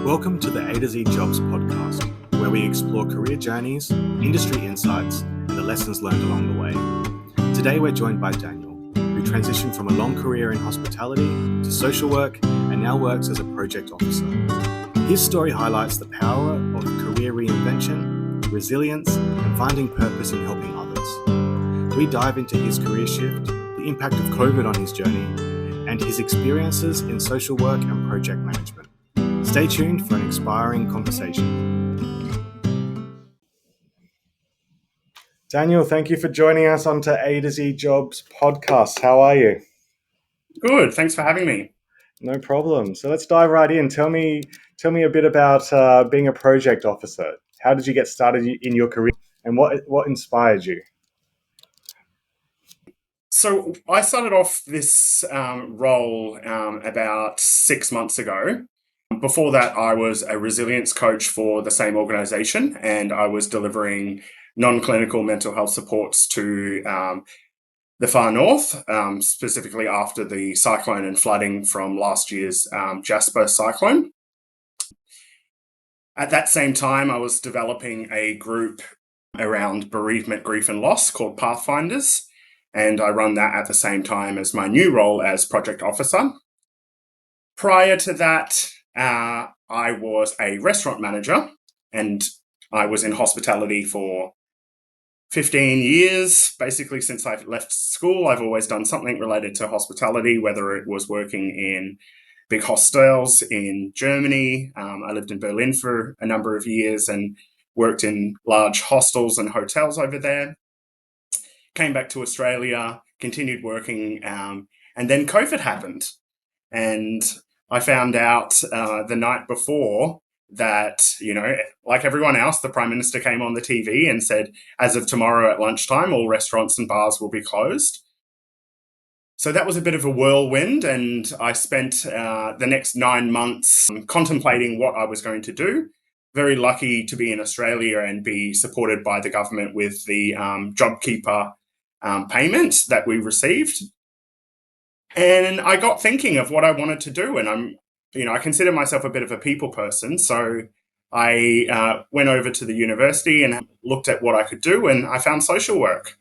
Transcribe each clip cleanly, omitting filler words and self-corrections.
Welcome to the A to Z Jobs podcast, where we explore career journeys, industry insights, and the lessons learned along the way. Today we're joined by Daniel, who transitioned from a long career in hospitality to social work and now works as a project officer. His story highlights the power of career reinvention, resilience, and finding purpose in helping others. We dive into his career shift, the impact of COVID on his journey, and his experiences in social work and project management. Stay tuned for an inspiring conversation. Daniel, thank you for joining us onto A to Z Jobs podcast. How are you? Good. Thanks for having me. No problem. So let's dive right in. Tell me a bit about being a project officer. How did you get started in your career, and what inspired you? So I started off this role about 6 months ago. Before that, I was a resilience coach for the same organisation, and I was delivering non-clinical mental health supports to the Far North, specifically after the cyclone and flooding from last year's Jasper cyclone. At that same time, I was developing a group around bereavement, grief and loss called Pathfinders, and I run that at the same time as my new role as project officer. Prior to that, I was a restaurant manager, and I was in hospitality for 15 years. Basically, since I've left school, I've always done something related to hospitality, whether it was working in big hostels in Germany. I lived in Berlin for a number of years and worked in large hostels and hotels over there. Came back to Australia, continued working, and then COVID happened. And I found out the night before that, like everyone else, the Prime Minister came on the TV and said, as of tomorrow at lunchtime, all restaurants and bars will be closed. So that was a bit of a whirlwind, and I spent the next 9 months contemplating what I was going to do. Very lucky to be in Australia and be supported by the government with the JobKeeper payment that we received. And I got thinking of what I wanted to do, and I consider myself a bit of a people person, so I went over to the university and looked at what I could do, and I found social work.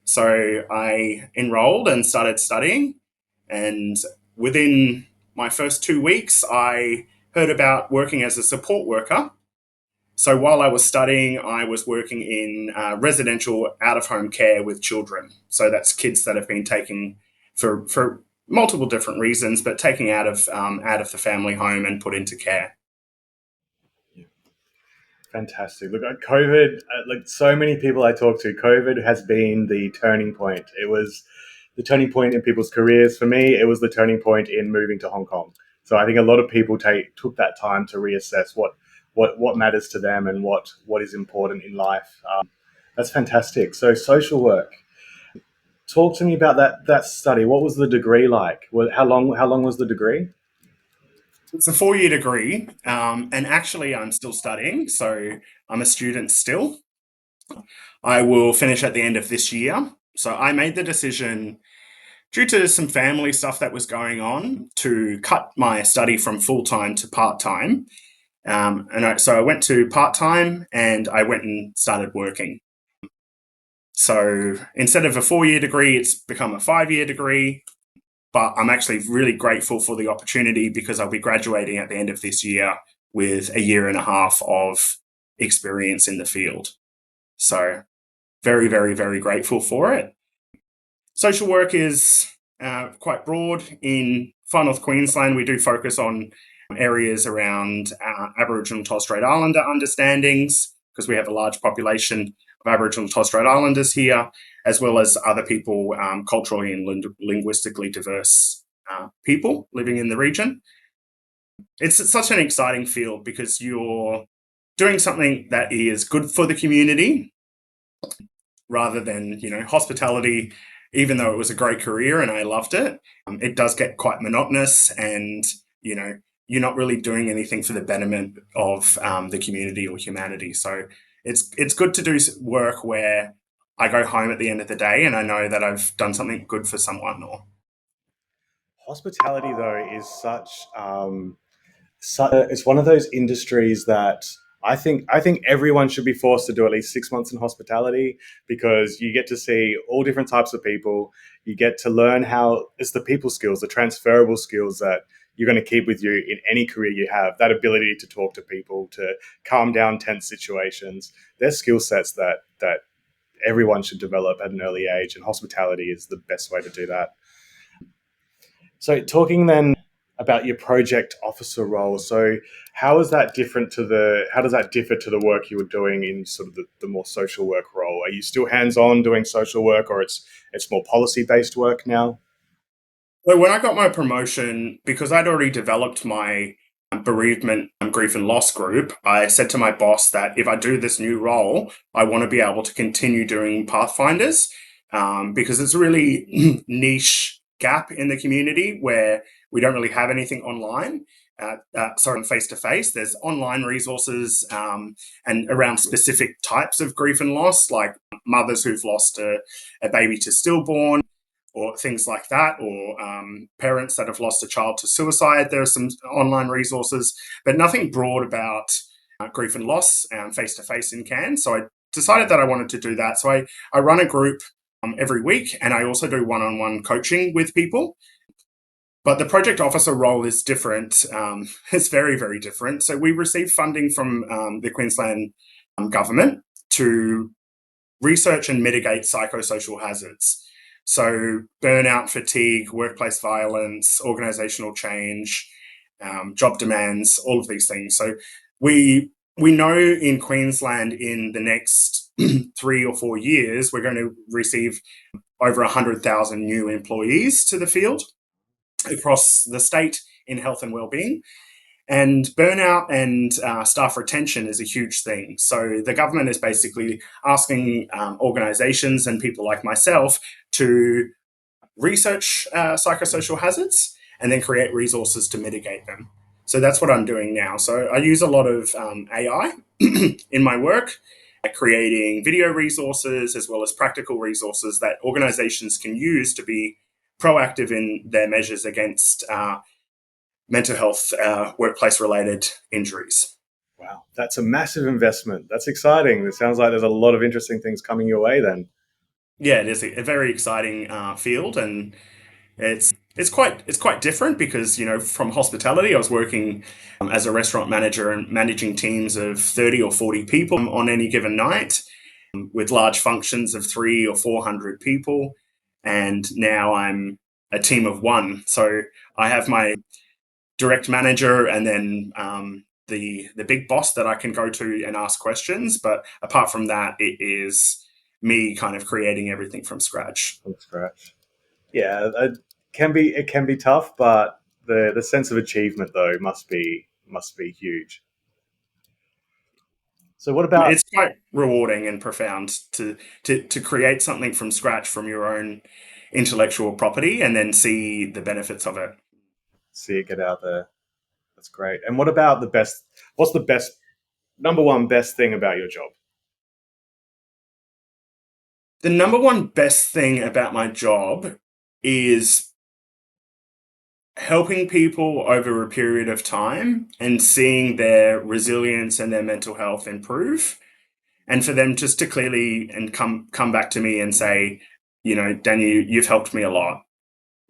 So I enrolled and started studying, and within my first 2 weeks, I heard about working as a support worker. So while I was studying, I was working in residential out-of-home care with children. So that's kids that have been taken for multiple different reasons, but taken out of the family home and put into care. Fantastic. Look, COVID, like so many people I talk to, COVID has been the turning point. It was the turning point in people's careers. For me, it was the turning point in moving to Hong Kong. So I think a lot of people took that time to reassess what matters to them and what is important in life. That's fantastic. So social work. Talk to me about that study. What was the degree like? How long was the degree? It's a 4-year degree, and actually I'm still studying, so I'm a student still. I will finish at the end of this year. So I made the decision, due to some family stuff that was going on, to cut my study from full-time to part-time. So I went to part-time and I went and started working. So instead of a 4-year degree, it's become a 5-year degree. But I'm actually really grateful for the opportunity because I'll be graduating at the end of this year with a year and a half of experience in the field. So very, very, very grateful for it. Social work is quite broad. In Far North Queensland, we do focus on areas around Aboriginal and Torres Strait Islander understandings, because we have a large population of Aboriginal and Torres Strait Islanders here, as well as other people, culturally and linguistically diverse people living in the region. It's such an exciting field because you're doing something that is good for the community rather than, hospitality. Even though it was a great career and I loved it, it does get quite monotonous, and, you're not really doing anything for the betterment of the community or humanity. So it's good to do work where I go home at the end of the day and I know that I've done something good for someone. Hospitality, though, is it's one of those industries that I think everyone should be forced to do at least 6 months in hospitality, because you get to see all different types of people. You get to learn how it's the people skills, the transferable skills that you're going to keep with you in any career you have. That ability to talk to people, to calm down tense situations. They're skill sets that everyone should develop at an early age, and hospitality is the best way to do that. So, talking then about your project officer role, so how is that different to how does that differ to the work you were doing in sort of the more social work role? Are you still hands on doing social work, or it's more policy based work now? So when I got my promotion, because I'd already developed my bereavement, grief and loss group, I said to my boss that if I do this new role, I want to be able to continue doing Pathfinders, because it's a really niche gap in the community where we don't really have anything online. Sorry, face to face. There's online resources, and around specific types of grief and loss, like mothers who've lost a baby to stillborn, or things like that, or parents that have lost a child to suicide. There are some online resources, but nothing broad about grief and loss face to face in Cairns. So I decided that I wanted to do that. So I run a group every week, and I also do one on one coaching with people. But the project officer role is different. It's very, very different. So we receive funding from the Queensland government to research and mitigate psychosocial hazards. So, burnout, fatigue, workplace violence, organizational change, job demands, all of these things. So, we know in Queensland in the next 3 or 4 years, we're going to receive over 100,000 new employees to the field across the state in health and well-being. And burnout and staff retention is a huge thing. So the government is basically asking organisations and people like myself to research psychosocial hazards and then create resources to mitigate them. So that's what I'm doing now. So I use a lot of AI in my work, creating video resources as well as practical resources that organisations can use to be proactive in their measures against mental health, workplace related injuries. Wow, that's a massive investment. That's exciting. It sounds like there's a lot of interesting things coming your way then. Yeah, it is a very exciting field, and it's quite different because from hospitality, I was working as a restaurant manager and managing teams of 30 or 40 people on any given night, with large functions of 300 or 400 people, and now I'm a team of one. So I have my direct manager, and then the big boss that I can go to and ask questions. But apart from that, it is me kind of creating everything from scratch. From scratch. Yeah, it can be tough, but the sense of achievement though must be huge. So what about It's quite rewarding and profound to create something from scratch from your own intellectual property and then see the benefits of it. see it get out there? That's great. And what about the best? What's the best number one best thing about your job? The number one best thing about my job is helping people over a period of time and seeing their resilience and their mental health improve, and for them just to clearly and come back to me and say, Daniel, you've helped me a lot.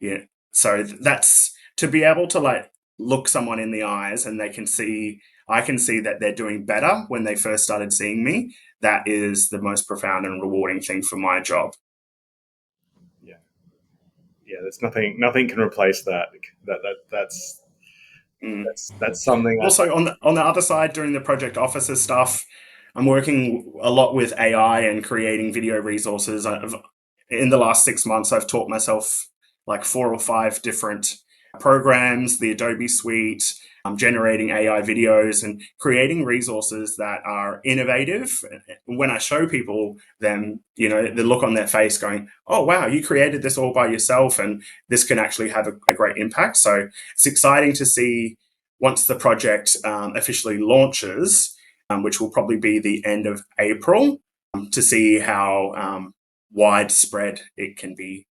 Yeah. So that's to be able to like look someone in the eyes and I can see that they're doing better when they first started seeing me. That is the most profound and rewarding thing for my job. Yeah, yeah. There's nothing can replace that. That's Mm. that's something. Also, on the other side, doing the project officer stuff, I'm working a lot with AI and creating video resources. In the last 6 months, I've taught myself like 4 or 5 different programs, the Adobe Suite. I'm generating AI videos and creating resources that are innovative. When I show people them, the look on their face going, "Oh wow, you created this all by yourself, and this can actually have a great impact." So it's exciting to see once the project officially launches, which will probably be the end of April, to see how widespread it can be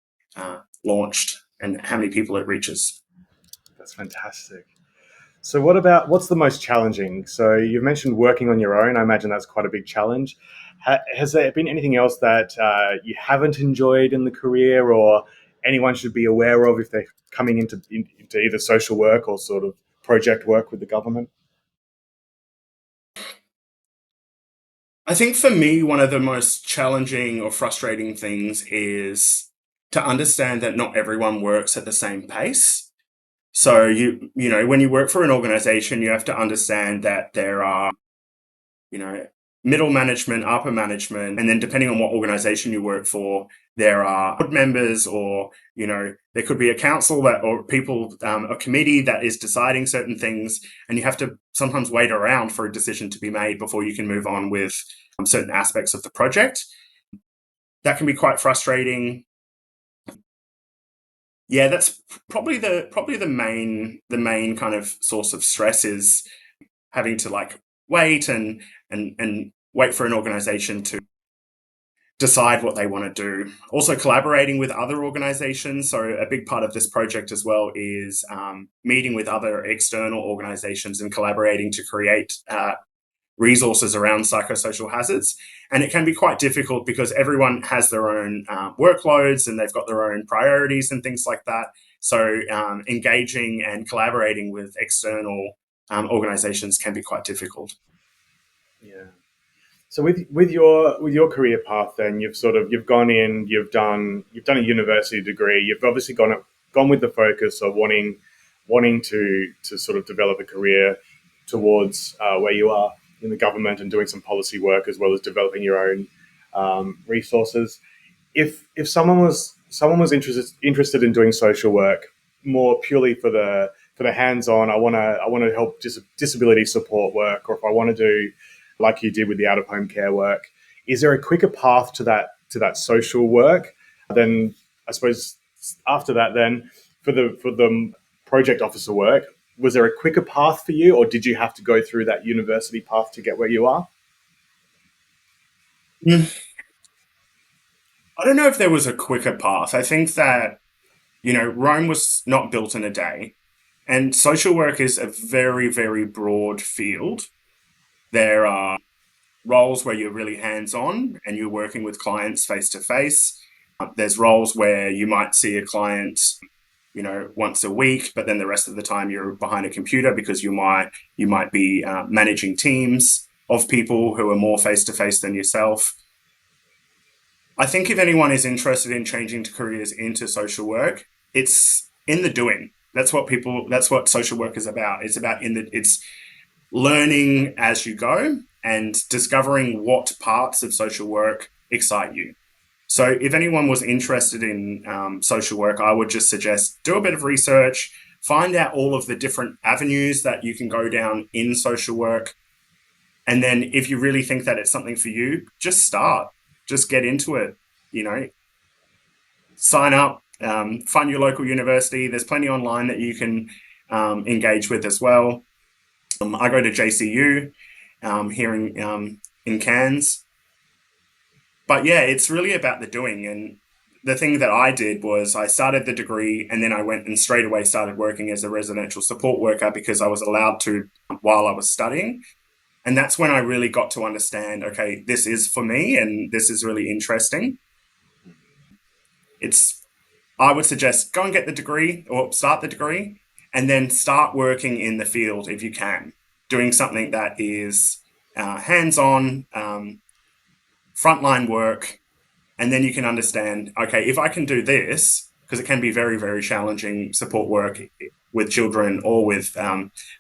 launched and how many people it reaches. That's fantastic. So what's the most challenging? So you've mentioned working on your own. I imagine that's quite a big challenge. Has there been anything else that you haven't enjoyed in the career, or anyone should be aware of if they're coming into either social work or sort of project work with the government? I think for me, one of the most challenging or frustrating things is to understand that not everyone works at the same pace. So when you work for an organization, you have to understand that there are, you know, middle management, upper management, and then depending on what organization you work for, there are board members, or there could be a council that, or people, a committee that is deciding certain things, and you have to sometimes wait around for a decision to be made before you can move on with certain aspects of the project. That can be quite frustrating. Yeah, that's probably the main kind of source of stress is having to like wait and wait for an organization to decide what they want to do. Also, collaborating with other organizations. So, a big part of this project as well is meeting with other external organizations and collaborating to create resources around psychosocial hazards. And it can be quite difficult because everyone has their own workloads and they've got their own priorities and things like that. So, engaging and collaborating with external organizations can be quite difficult. Yeah. So with your career path, then you've gone in, you've done a university degree. You've obviously gone with the focus of wanting to sort of develop a career towards where you are in the government and doing some policy work as well as developing your own resources. If someone was interested in doing social work more purely for the hands-on, I want to help disability support work, or if I want to do like you did with the out-of-home care work, is there a quicker path to that social work? Then I suppose after that, then for the project officer work, was there a quicker path for you, or did you have to go through that university path to get where you are? Mm. I don't know if there was a quicker path. I think that, Rome was not built in a day. And social work is a very, very broad field. There are roles where you're really hands on and you're working with clients face to face. There's roles where you might see a client, once a week, but then the rest of the time you're behind a computer because you might be managing teams of people who are more face to face than yourself. I think if anyone is interested in changing careers into social work, it's in the doing. That's what social work is about. It's learning as you go and discovering what parts of social work excite you. So, if anyone was interested in social work, I would just suggest do a bit of research, find out all of the different avenues that you can go down in social work. And then, if you really think that it's something for you, just start, just get into it, you know, sign up, find your local university. There's plenty online that you can engage with as well. I go to JCU here in Cairns. But yeah, it's really about the doing. And the thing that I did was I started the degree and then I went and straight away started working as a residential support worker because I was allowed to while I was studying. And that's when I really got to understand, okay, this is for me and this is really interesting. It's I would suggest go and get the degree or start the degree and then start working in the field if you can, doing something that is hands on, frontline work. And then you can understand, okay, if I can do this, because it can be very, very challenging support work with children or with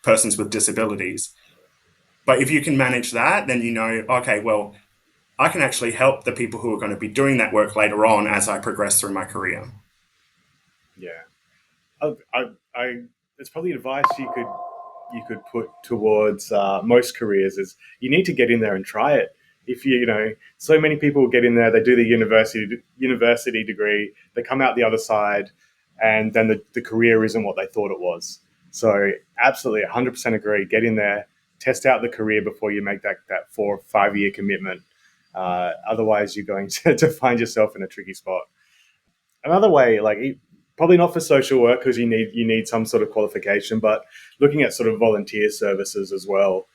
persons with disabilities. But if you can manage that, then okay, well, I can actually help the people who are going to be doing that work later on as I progress through my career. Yeah. I It's probably advice you could put towards most careers is you need to get in there and try it. If so many people get in there, they do the university degree, they come out the other side, and then the career isn't what they thought it was. So absolutely, 100% agree. Get in there, test out the career before you make that 4 or 5 year commitment. Otherwise, you're going to find yourself in a tricky spot. Another way, like probably not for social work because you need some sort of qualification, but looking at sort of volunteer services as well.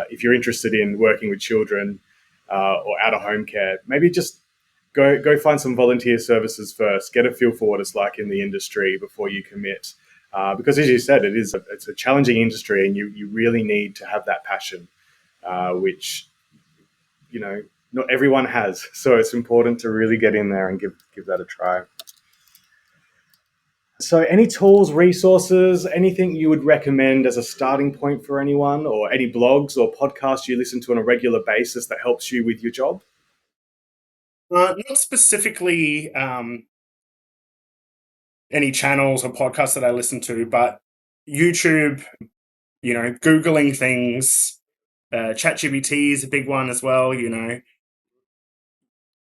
If you're interested in working with children or out of home care, maybe just go find some volunteer services first. Get a feel for what it's like in the industry before you commit. Because as you said, it's a challenging industry, and you really need to have that passion, which not everyone has. So it's important to really get in there and give that a try. So any tools, resources, anything you would recommend as a starting point for anyone, or any blogs or podcasts you listen to on a regular basis that helps you with your job? Not specifically any channels or podcasts that I listen to, but YouTube, Googling things, ChatGPT is a big one as well,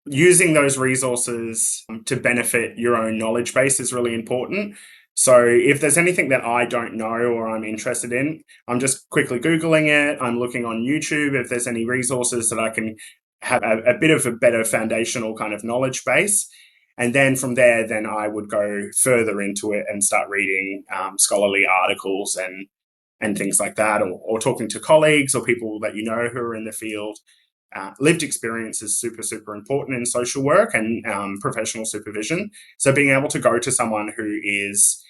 using those resources to benefit your own knowledge base is really important. So if there's anything that I don't know or I'm interested in, I'm just quickly Googling it. I'm looking on YouTube if there's any resources that I can have a bit of a better foundational kind of knowledge base. And then from there, then I would go further into it and start reading scholarly articles and things like that, or talking to colleagues or people that who are in the field. Lived experience is super, super important in social work and professional supervision. So being able to go to someone who is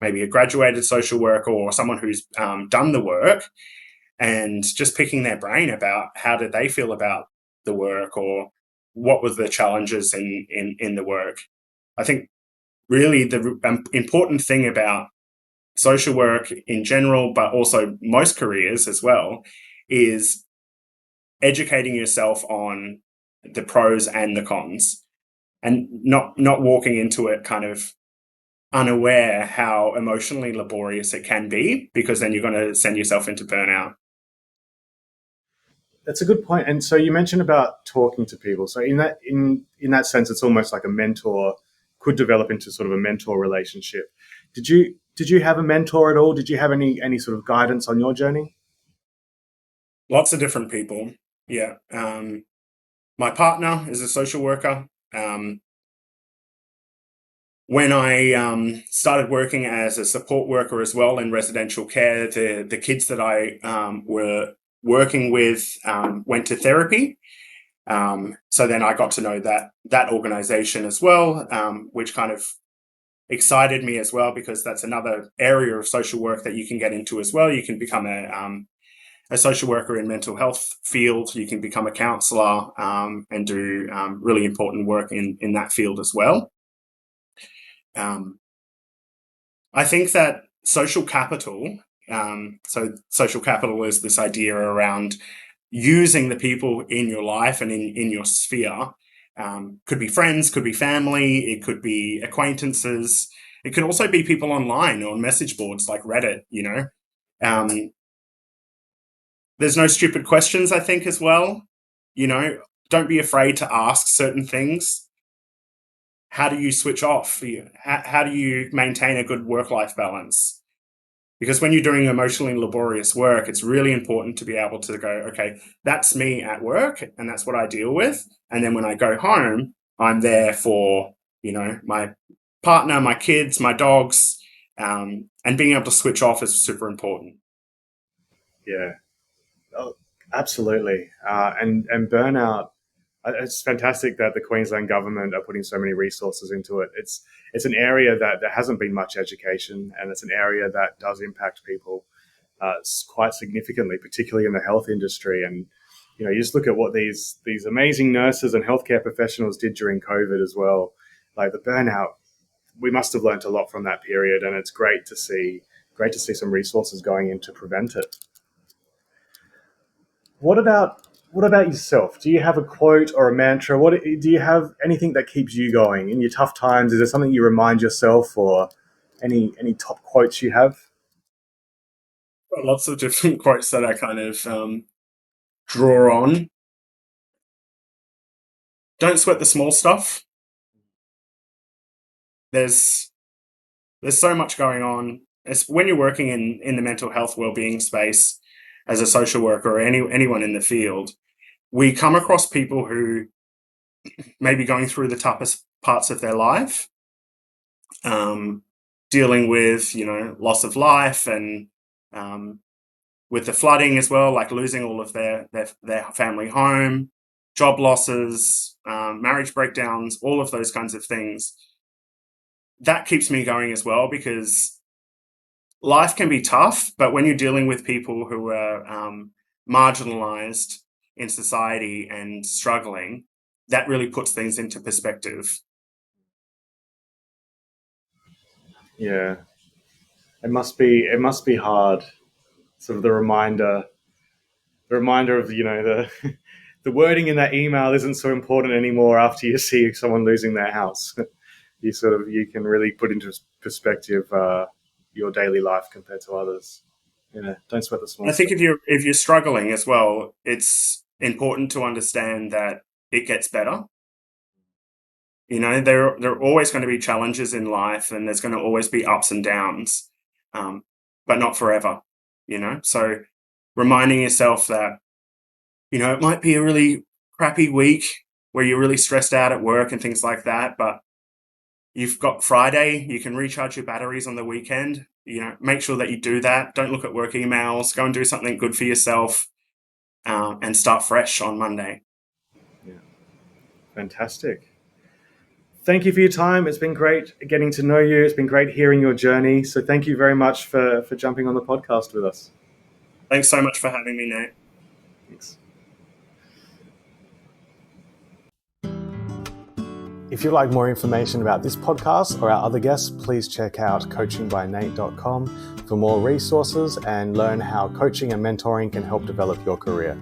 maybe a graduated social worker or someone who's done the work, and just picking their brain about how did they feel about the work, or what were the challenges in the work. I think really the important thing about social work in general, but also most careers as well, is educating yourself on the pros and the cons, and not walking into it kind of unaware how emotionally laborious it can be, because then you're going to send yourself into burnout. That's a good point. And so you mentioned about talking to people. So in that sense, it's almost like a mentor could develop into sort of a mentor relationship. Did you have a mentor at all? Did you have any sort of guidance on your journey? Lots of different people. Yeah. My partner is a social worker. When I started working as a support worker as well in residential care, the kids that I were working with went to therapy. So then I got to know that organization as well, which kind of excited me as well, because that's another area of social work that you can get into as well. You can become a social worker in mental health field. You can become a counsellor and do really important work in that field as well. I think that social capital, so social capital is this idea around using the people in your life and in your sphere. Could be friends, could be family, it could be acquaintances. It could also be people online or on message boards like Reddit, There's no stupid questions, I think, as well. Don't be afraid to ask certain things. How do you switch off? How do you maintain a good work-life balance? Because when you're doing emotionally laborious work, it's really important to be able to go, okay, that's me at work and that's what I deal with. And then when I go home, I'm there for, my partner, my kids, my dogs, and being able to switch off is super important. Yeah, oh, absolutely. And burnout. It's fantastic that the Queensland government are putting so many resources into it. It's an area that there hasn't been much education, and it's an area that does impact people quite significantly, particularly in the health industry. And you just look at what these amazing nurses and healthcare professionals did during COVID as well. Like the burnout, we must have learnt a lot from that period, and it's great to see some resources going in to prevent it. What about yourself? Do you have a quote or a mantra? What do you have anything that keeps you going in your tough times? Is there something you remind yourself, or any top quotes you have? Got lots of different quotes that I kind of draw on. Don't sweat the small stuff. There's so much going on. It's when you're working in the mental health wellbeing space as a social worker or anyone in the field, we come across people who may be going through the toughest parts of their life, dealing with, loss of life, and with the flooding as well, like losing all of their family home, job losses, marriage breakdowns, all of those kinds of things. That keeps me going as well, because life can be tough, but when you're dealing with people who are marginalized in society and struggling, that really puts things into perspective. Yeah, it must be hard. Sort of the reminder of the the wording in that email isn't so important anymore after you see someone losing their house. You can really put into perspective your daily life compared to others. Don't sweat the small I think stuff. if you're struggling as well, it's important to understand that it gets better. There are always going to be challenges in life, and there's going to always be ups and downs, um, but not forever. So reminding yourself that it might be a really crappy week where you're really stressed out at work and things like that, but you've got Friday. You can recharge your batteries on the weekend. Make sure that you do that. Don't look at work emails. Go and do something good for yourself, and start fresh on Monday. Yeah, fantastic. Thank you for your time. It's been great getting to know you. It's been great hearing your journey. So thank you very much for jumping on the podcast with us. Thanks so much for having me, Nate. Thanks. If you'd like more information about this podcast or our other guests, please check out coachingbynate.com for more resources and learn how coaching and mentoring can help develop your career.